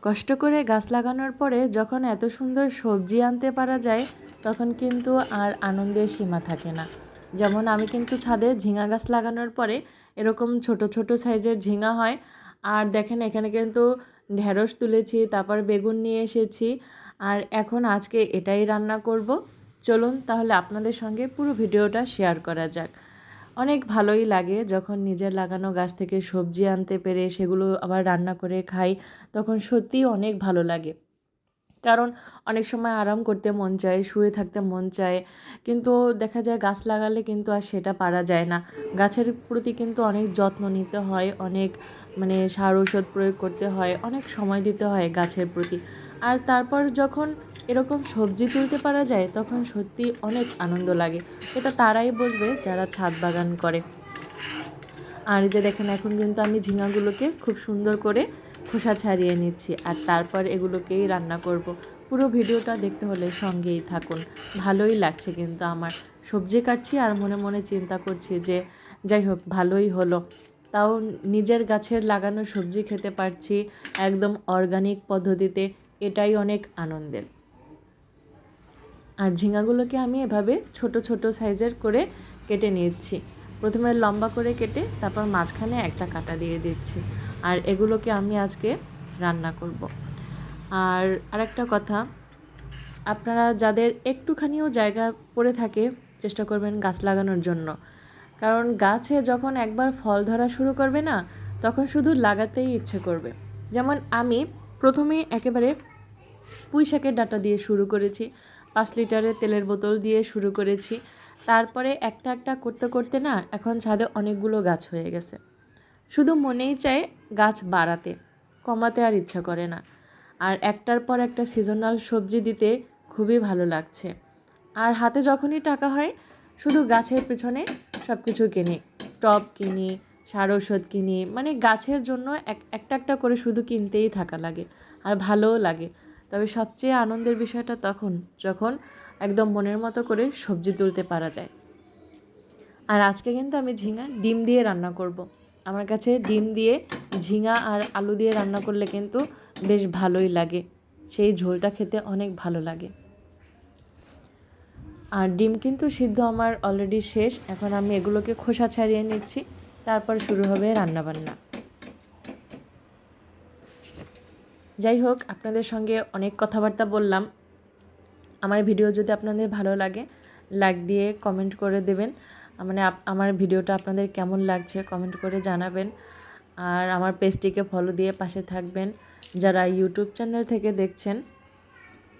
কষ্ট করে গাছ লাগানোর পরে যখন এত সুন্দর সবজি আনতে পারা যায় তখন কিন্তু আর আনন্দের সীমা থাকে না। যেমন আমি কিন্তু ছাদে ঝিঙা গাছ লাগানোর পরে এরকম ছোট ছোট সাইজের ঝিঙা হয়। আর দেখেন এখানে কিন্তু ঢেঁড়স তুলেছি, তারপর বেগুন নিয়ে এসেছি। আর এখন আজকে এটাই রান্না করব। চলুন তাহলে আপনাদের সঙ্গে পুরো ভিডিওটা শেয়ার করা যাক। অনেক ভালোই লাগে যখন নিজের লাগানো গাছ থেকে সবজি আনতে পেরে সেগুলো আবার রান্না করে খাই, তখন সত্যিই অনেক ভালো লাগে। কারণ অনেক সময় আরাম করতে মন চায়, শুয়ে থাকতে মন চায়, কিন্তু দেখা যায় গাছ লাগালে কিন্তু আর সেটা পারা যায় না। গাছের প্রতি কিন্তু অনেক যত্ন নিতে হয়, অনেক সার ঔষধ প্রয়োগ করতে হয়, অনেক সময় দিতে হয় গাছের প্রতি। আর তারপর যখন এরকম সবজি তুলতে পারা যায় তখন সত্যি অনেক আনন্দ লাগে। এটা তারাই বুঝবে যারা ছাদ বাগান করে। আর এই যে দেখেন এখন কিন্তু আমি ঝিঙাগুলোকে খুব সুন্দর করে খোসা ছাড়িয়ে নিচ্ছি, আর তারপর এগুলোকেই রান্না করব। পুরো ভিডিওটা দেখতে হলে সঙ্গেই থাকুন। ভালোই লাগছে কিন্তু আমার সবজি কাটছি আর মনে মনে চিন্তা করছি যে যাই হোক ভালোই হলো, তাও নিজের গাছের লাগানো সবজি খেতে পারছি একদম অর্গানিক পদ্ধতিতে, এটাই অনেক আনন্দের। আর ঝিঙাগুলোকে আমি এভাবে ছোট ছোট সাইজের করে কেটে নিচ্ছি। প্রথমে লম্বা করে কেটে তারপর মাঝখানে একটা কাটা দিয়ে দিচ্ছি। আর এগুলোকে আমি আজকে রান্না করব। আর আরেকটা কথা, আপনারা যাদের একটুখানিও জায়গা পড়ে থাকে চেষ্টা করবেন গাছ লাগানোর জন্য। কারণ গাছে যখন একবার ফল ধরা শুরু করবে না, তখন শুধু লাগাতেই ইচ্ছে করবে। যেমন আমি প্রথমেই একেবারে পুঁই শাকের ডাঁটা দিয়ে শুরু করেছি, 5 লিটারের তেলের বোতল দিয়ে শুরু করেছি। তারপরে একটা একটা করতে করতে না এখন ছাদে অনেকগুলো গাছ হয়ে গেছে। শুধু মনেই চায় গাছ বাড়াতে, কমাতে আর ইচ্ছা করে না। আর একটার পর একটা সিজনাল সবজি দিতে খুবই ভালো লাগছে। আর হাতে যখনই টাকা হয় শুধু গাছের পেছনে সব কিছু কিনি, টব কিনি, সার ঔষধ কিনি, গাছের জন্য একটা একটা করে শুধু কিনতেই থাকা লাগে। আর ভালোও লাগে। তবে সবচেয়ে আনন্দের বিষয়টা তখন যখন একদম মনের মতো করে সবজি তুলতে পারা যায়। আর আজকে কিন্তু আমি ঝিঙা ডিম দিয়ে রান্না করব। আমার কাছে ডিম দিয়ে ঝিঙা আর আলু দিয়ে রান্না করলে কিন্তু বেশ ভালোই লাগে, সেই ঝোলটা খেতে অনেক ভালো লাগে। আর ডিম কিন্তু সিদ্ধ আমার অলরেডি শেষ, এখন আমি এগুলোকে খোসা ছাড়িয়ে নিচ্ছি, তারপর শুরু হবে রান্নাবান্না। যাই হোক, আপনাদের সঙ্গে অনেক কথাবার্তা বললাম। আমার ভিডিও যদি আপনাদের ভালো লাগে লাইক দিয়ে কমেন্ট করে দেবেন। আমার ভিডিওটা আপনাদের কেমন লাগছে কমেন্ট করে জানাবেন। আর আমার পেজটিকে ফলো দিয়ে পাশে থাকবেন। যারা ইউটিউব চ্যানেল থেকে দেখছেন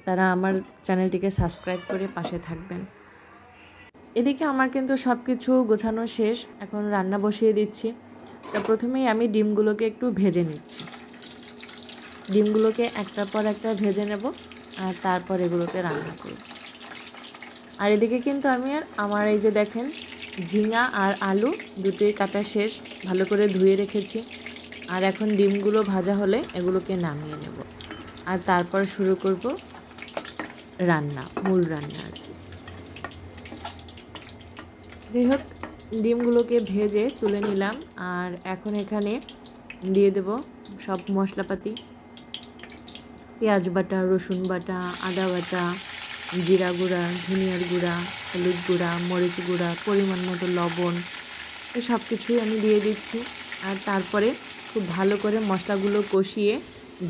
তারা আমার চ্যানেলটিকে সাবস্ক্রাইব করে পাশে থাকবেন। এদিকে আমার কিন্তু সব কিছু গোছানো শেষ, এখন রান্না বসিয়ে দিচ্ছি। তা প্রথমেই আমি ডিমগুলোকে একটু ভেজে নিচ্ছি। ডিমগুলোকে একটার পর একটা ভেজে নেব, আর তারপর এগুলোকে রান্না করব। আর এদিকে কিন্তু আমার এই যে দেখেন ঝিঙা আর আলু দুটোই কাটা শেষ, ভালো করে ধুয়ে রেখেছি। আর এখন ডিমগুলো ভাজা হলে এগুলোকে নামিয়ে নেব, আর তারপর শুরু করব রান্না, মূল রান্না আর কি। যাই হোক, ডিমগুলোকে ভেজে তুলে নিলাম। আর এখন এখানে দিয়ে দেব সব মশলাপাতি, পেঁয়াজ বাটা, রসুন বাটা, আদা বাটা, জিরা গুঁড়া, ধনিয়ার গুঁড়া, হলুদ গুঁড়া, মরিচ গুঁড়া, পরিমাণ মতো লবণ, এই সব কিছুই আমি দিয়ে দিচ্ছি। আর তারপরে খুব ভালো করে মশলাগুলো কষিয়ে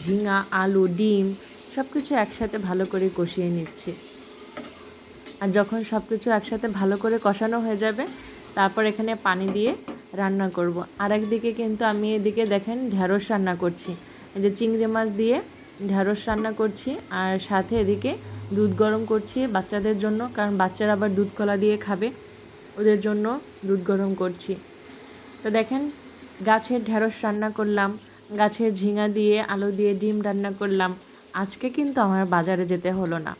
ঝিঙা, আলু, ডিম সব কিছু একসাথে ভালো করে কষিয়ে নিচ্ছি। আর যখন সব কিছু একসাথে ভালো করে কষানো হয়ে যাবে তারপর এখানে পানি দিয়ে রান্না করব। আর একদিকে কিন্তু আমি এদিকে দেখেন ঢ্যাঁড়স রান্না করছি, এই যে চিংড়ি মাছ দিয়ে ঢ্যাঁড়স রান্না করছি। আর সাথে এদিকে দুধ গরম করছি বাচ্চাদের জন্য, কারণ বাচ্চারা আবার দুধ কলা দিয়ে খাবে, ওদের জন্য দুধ গরম করছি। তো দেখেন গাছের ঢ্যাঁড়স রান্না করলাম, গাছের ঝিঙা দিয়ে আলু দিয়ে ডিম রান্না করলাম। আজকে কিন্তু আমার বাজারে যেতে হলো না।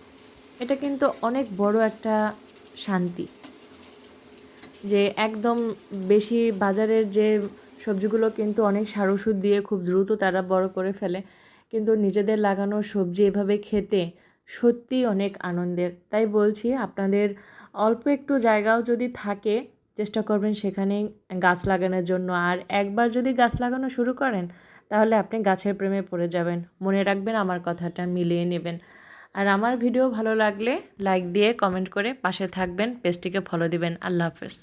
এটা কিন্তু অনেক বড় একটা শান্তি, যে একদম বেশি বাজারের যে সবজিগুলো কিন্তু অনেক সার ওষুধ দিয়ে খুব দ্রুত তারা বড় করে ফেলে, কিন্তু নিজেদের লাগানো সবজি এভাবে খেতে সত্যি অনেক আনন্দের। তাই বলছি আপনাদের অল্প একটু জায়গাও যদি থাকে চেষ্টা করবেন সেখানে গাছ লাগানোর জন্য। আর একবার যদি গাছ লাগানো শুরু করেন তাহলে আপনি গাছের প্রেমে পড়ে যাবেন। মনে রাখবেন, আমার কথাটা মিলিয়ে নেবেন। আর আমার ভিডিও ভালো লাগলে লাইক দিয়ে কমেন্ট করে পাশে থাকবেন, পেজটিকে ফলো দিবেন। আল্লাহ হাফেজ।